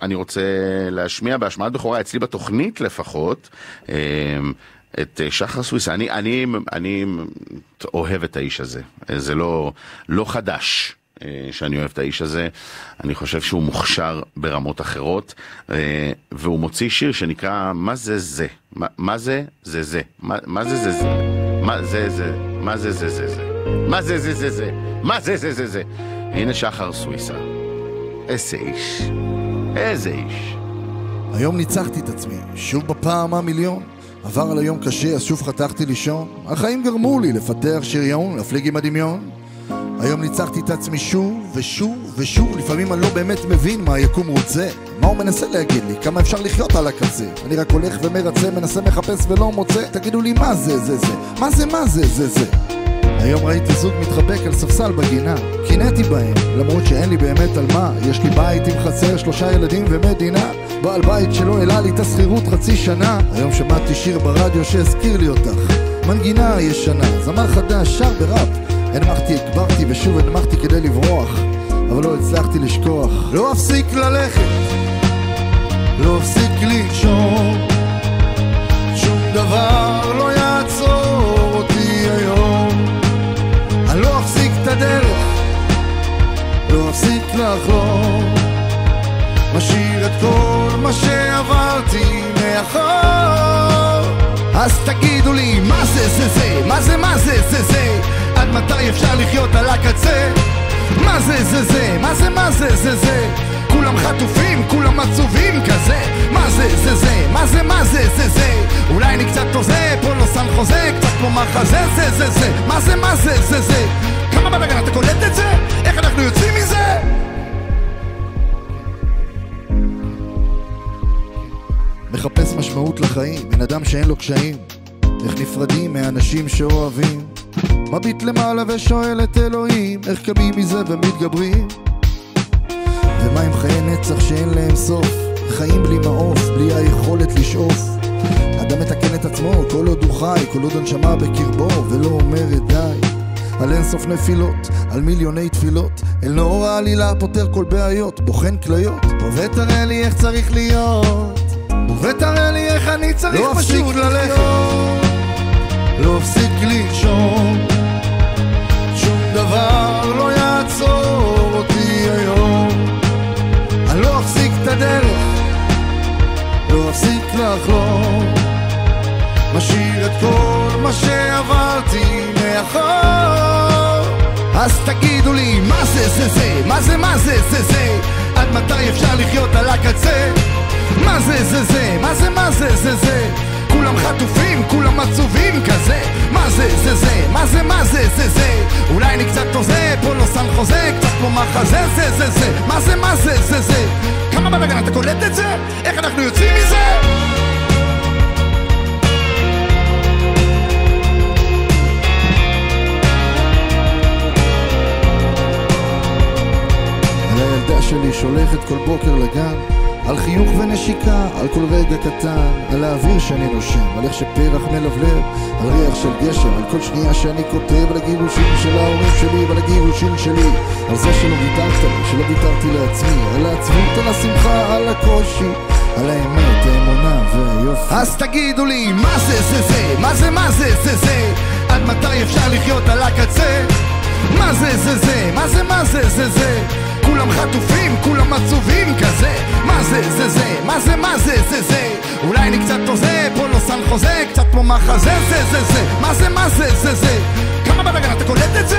אני רוצה להשמיע בהשמעת בכורה אצלי בתוכנית לפחות, את שחר סוויסה. אני אוהב את האיש הזה. זה לא חדש שאני אוהב את האיש הזה. אני חושב שהוא מוכשר ברמות אחרות, והוא מוציא שיר שנקרא מה זה זה? מה זה זה זה? מה זה זה זה? מה זה זה? מה זה זה זה זה? מה זה זה זה זה? מה זה זה זה זה? הנה שחר סוויסה. איזה איש. איזה איש. היום ניצחתי את עצמי, שוב בפעם המיליון. עבר על היום קשה, אז שוב חתכתי לישון. החיים גרמו לי לפתח שריון, להפליג עם הדמיון. היום ניצחתי את עצמי שוב ושוב ושוב. לפעמים אני לא באמת מבין מה היקום רוצה, מה הוא מנסה להגיד לי, כמה אפשר לחיות על הקצה. אני רק הולך ומרצה, מנסה מחפש ולא מוצא. תגידו לי מה זה זה זה? מה זה מה זה זה זה? היום ראיתי זוג מתחבק על ספסל בגינה, קינאתי בהם, למרות שאין לי באמת על מה. יש לי בית עם חצר, 3 ילדים ומדינה, בעל בית שלא העלה לי את השכירות חצי שנה. היום שמעתי שיר ברדיו שהזכיר לי אותך, מנגינה ישנה, זמר חדש, שר בראפ. הנמכתי, הגברתי ושוב הנמכתי כדי לברוח, אבל לא הצלחתי לשכוח. לא אפסיק ללכת, לא אפסיק לישון, שום דבר לא יעצור אותי היום. אני לא אפסיק את הדרך, לא אפסיק לחלום, משאיר את כל מה שעברתי מאחור. אז תגידו לי מה זה זה זה? מה זה מה זה זה זה? עד מתי אפשר לחיות על הקצה? מה זה זה זה? מה זה מה זה זה זה? כולם חטופים, כולם עצובים כזה. מה זה זה זה? מה זה מה זה זה זה? אולי אני קצת תוזה, פה לא סן חוזה, קצת כמו מחזה זה זה זה. מה זה מה זה זה זה? כמה בלגן אתה קולט את זה? איך אנחנו יוצאים מזה? מחפש משמעות לחיים, בן אדם שאין לו קשיים. איך נפרדים מאנשים שאוהבים, מביט למעלה ושואל את אלוהים, איך קמים מזה ומתגברים? ומה עם חיי נצח שאין להם סוף? חיים בלי מעוף, בלי היכולת לשאוף. אדם מתקן את עצמו כל עוד הוא חי, כל עוד הנשמה בקרבו ולא אומרת די. על אין סוף נפילות, על מיליוני תפילות, אל נור העלילה פותר כל בעיות, בוחן כליות. ותראה לי איך צריך להיות, ותראה לי איך אני צריך פשוט ללכת. לא אפסיק לישון, שום דבר לא יעצור אותי היום. אני לא אפסיק את הדרך, לא אפסיק לחלום, משאיר את כל מה שעברתי מאחור. אז תגידו לי מה זה זה זה? מה זה מה זה זה זה? עד מתי אפשר לחיות על הקצה? מה זה זה זה? מה זה מה זה זה זה? כולם חטופים, כולם עצובים כזה. מה זה זה זה? מה זה מה זה זה זה? אולי אני קצת תוזה, פה לא סן חוזה, קצת כמו מחזה זה זה זה. מה זה מה זה זה זה? כמה בלגן אתה קולט את זה? איך אנחנו יוצאים מזה? הילדה שלי שולחת כל בוקר לגן, על חיוך ונשיקה, על כל רגע קטן, על האוויר שאני נושם, על איך שפרח מלבלב, על ריח של גשם, על כל שנייה שאני כותב, על הגירושים של ההורים שלי ועל הגירושים שלי, על זה שלא ויתרת לי, שלא ויתרתי לעצמי, על העצבות, על השמחה, על הקושי, על האמת, האמונה והיופי. אז תגידו לי מה זה זה זה? מה זה מה זה זה זה? עד מתי אפשר לחיות על הקצה? מה זה זה זה? מה זה מה זה זה זה? כולם חטופים, כולם עצובים כזה. מה זה זה זה? מה זה מה זה זה זה? אולי אני קצת תוזה, פה לא סן חוזה, קצת כמו מחזה זה זה זה. מה זה מה זה זה זה? כמה בלגן אתה קולט את זה?